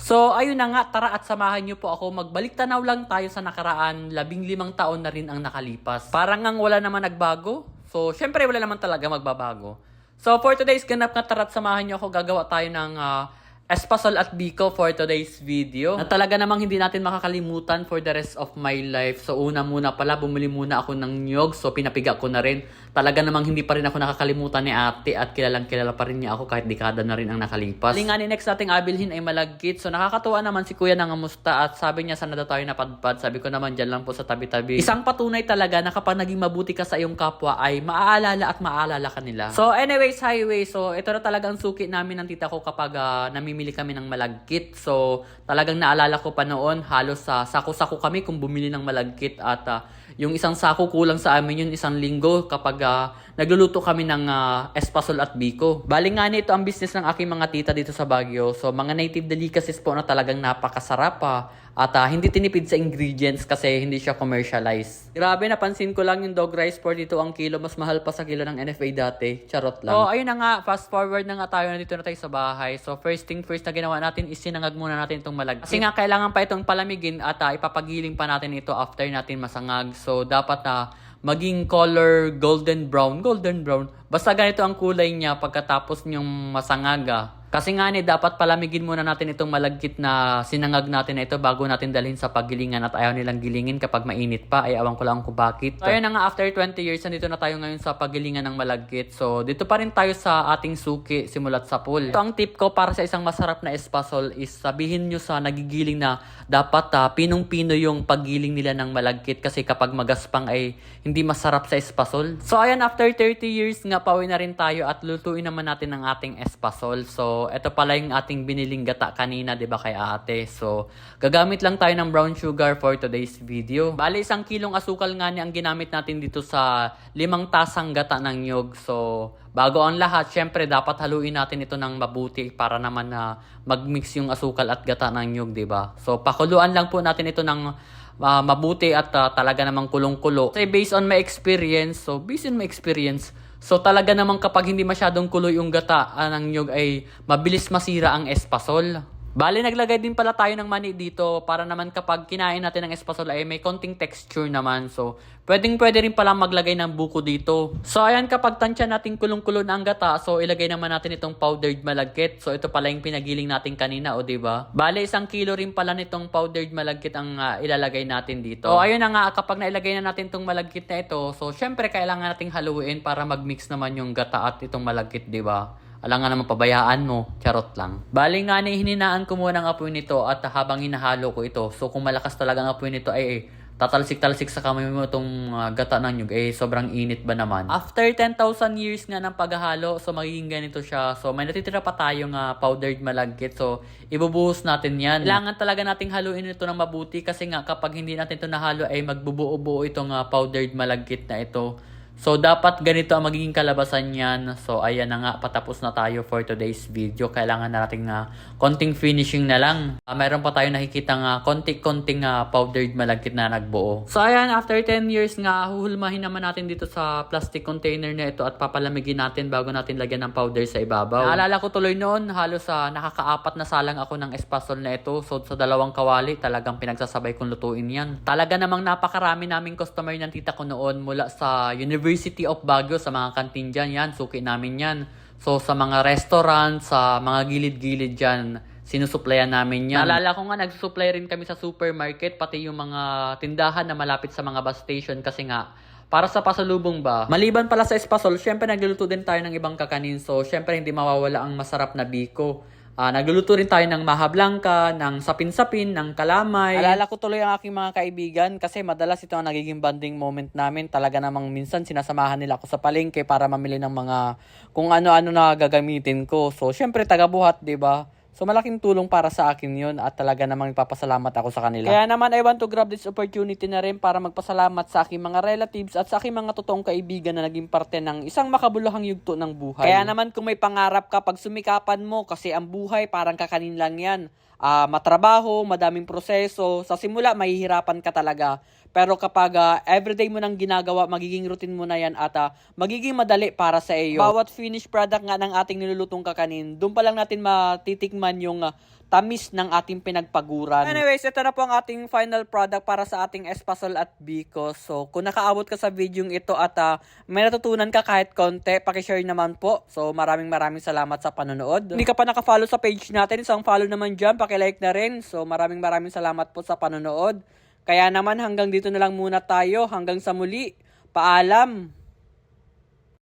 So ayun na nga, tara at samahan niyo po ako. Magbalik tanaw lang tayo sa nakaraan, 15 taon na rin ang nakalipas. Parang ngang wala naman nagbago. So syempre wala naman talaga magbabago. So for today's ganap na tara at samahan niyo ako, gagawa tayo ng espasol at biko for today's video. Na talaga namang hindi natin makakalimutan for the rest of my life. So una muna pala, bumili muna ako ng niyog. So pinapiga ko na rin. Talaga namang hindi pa rin ako nakakalimutan ni ate at kilalang kilala pa rin niya ako kahit dekada na rin ang nakalipas.Ali nga ni next nating abilhin ay malagkit. So nakakatuwa naman si kuya ng amusta at sabi niya sana daw tayo napadpad. Sabi ko naman dyan lang po sa tabi-tabi. Isang patunay talaga na kapag naging mabuti ka sa iyong kapwa ay maaalala at maaalala ka nila. So anyways, highway. So ito na talaga ang suki namin ng tita ko kapag namimili kami ng malagkit. So talagang naalala ko pa noon, halos sa sako-sako kami kung bumili ng malagkit at yung isang sako kulang sa amin yun isang linggo kapag nagluluto kami ng espasol at biko. Bali nga nito ang business ng aking mga tita dito sa Baguio. So mga native delicacies po na talagang napakasarap at hindi tinipid sa ingredients kasi hindi siya commercialized. Grabe, napansin ko lang yung dog rice for dito ang kilo. Mas mahal pa sa kilo ng NFA dati. Charot lang. Oh, ayun na nga. Fast forward na nga tayo. Nandito na tayo sa bahay. So first thing first na ginawa natin is sinangag muna natin itong malagkit. Kasi nga kailangan pa itong palamigin at ipapagiling pa natin ito after natin masangag. So dapat maging color golden brown. Golden brown. Basta ganito ang kulay niya pagkatapos niyong masangag. Kasi nga dapat palamigin muna natin itong malagkit na sinangag natin na ito bago natin dalhin sa paggilingan at ayaw nilang gilingin kapag mainit pa. Ay awan ko lang kung bakit. So ayun na nga, after 20 years, nandito na tayo ngayon sa paggilingan ng malagkit. So dito pa rin tayo sa ating suki simulat sa pool. Ito ang tip ko para sa isang masarap na espasol is sabihin nyo sa nagigiling na dapat pinong-pino yung paggiling nila ng malagkit kasi kapag magaspang ay hindi masarap sa espasol. So ayan, after 30 years nga pauwi na rin tayo at lutuin naman natin ang ating espasol. So ito pala yung ating biniling gata kanina, 'di ba, kay ate. So gagamit lang tayo ng brown sugar for today's video. Bali 1 kilong asukal nga ang ginamit natin dito sa 5 tasang gata ng nyog. So bago ang lahat, syempre dapat haluin natin ito ng mabuti para naman na magmix yung asukal at gata ng nyog, 'di ba? So pakuluan lang po natin ito ng mabuti at talaga namang kulong-kulo. Kasi based on my experience, so talaga naman kapag hindi masyadong kuloy yung gata ng nyog ay mabilis masira ang espasol. Bali, naglagay din pala tayo ng mani dito para naman kapag kinain natin ng espasol ay may konting texture naman. So, pwede rin pala maglagay ng buko dito. So, ayan, kapag tansya natin kulong-kulo na ang gata, so ilagay naman natin itong powdered malagkit. So, ito pala yung pinagiling natin kanina, o diba? Bali, 1 kilo rin pala nitong powdered malagkit ang ilalagay natin dito. So, ayun na nga, kapag nailagay na natin itong malagkit na ito, so syempre kailangan nating haluin para mag-mix naman yung gata at itong malagkit, diba? Alam nga naman, pabayaan mo. Charot lang. Bali nga hininaan ko muna ang apoy nito at habang hinahalo ko ito. So kung malakas talaga ang apoy nito ay tatalsik-talsik sa kamay mo itong gata ng nyug. Sobrang init ba naman. After 10,000 years nga ng paghahalo, so magiging ganito siya. So may natitira pa tayong powdered malagkit. So ibubuhos natin yan. Kailangan talaga nating haluin ito ng mabuti kasi nga kapag hindi natin ito nahalo ay magbubuo-buo itong powdered malagkit na ito. So, dapat ganito ang magiging kalabasan yan. So, ayan na nga, patapos na tayo for today's video. Kailangan na natin konting finishing na lang. Mayroon pa tayo nakikita konting powdered malagkit na nagbuo. So, ayan, after 10 years nga, huhulmahin naman natin dito sa plastic container na ito at papalamigin natin bago natin lagyan ng powder sa ibabaw. Naalala ko tuloy noon, halos nakaka-4 na salang ako ng espasol na ito. So, sa 2 kawali, talagang pinagsasabay kong lutuin yan. Talaga namang napakarami naming customer ng tita ko noon mula sa University of Baguio, sa mga kantin dyan, yan, suki namin yan. So, sa mga restaurant, sa mga gilid-gilid dyan, sinusuplayan namin yan. Naalala ko nga, nagsusupply rin kami sa supermarket, pati yung mga tindahan na malapit sa mga bus station kasi nga, para sa pasalubong ba. Maliban pala sa espasol, syempre nagluluto din tayo ng ibang kakanin. So, syempre hindi mawawala ang masarap na biko. Nagluluto rin tayo ng maha blanca, ng sapin-sapin, ng kalamay. Alala ko tuloy ang aking mga kaibigan kasi madalas ito ang nagiging bonding moment namin. Talaga namang minsan sinasamahan nila ako sa palengke para mamili ng mga kung ano-ano na gagamitin ko. So, syempre taga-buhat, 'di ba? So, malaking tulong para sa akin yun at talaga namang ipapasalamat ako sa kanila. Kaya naman, I want to grab this opportunity na rin para magpasalamat sa aking mga relatives at sa aking mga totoong kaibigan na naging parte ng isang makabuluhang yugto ng buhay. Kaya naman, kung may pangarap ka, pag sumikapan mo kasi ang buhay parang kakanin lang yan. Matrabaho, madaming proseso. Sa simula, mahihirapan ka talaga. Pero kapag everyday mo nang ginagawa, magiging routine mo na yan at magiging madali para sa iyo. Bawat finished product nga ng ating nilulutong kakanin, doon pa lang natin matitikman yung tamis ng ating pinagpaguran. Anyways, ito na po ang ating final product para sa ating espasol at biko. So, kung nakaabot ka sa video ito at may natutunan ka kahit konti, pakishare naman po. So, maraming salamat sa panonood. Hindi ka pa nakafollow sa page natin, isang follow naman dyan, pakilike na rin. So, maraming salamat po sa panonood. Kaya naman hanggang dito na lang muna tayo. Hanggang sa muli. Paalam!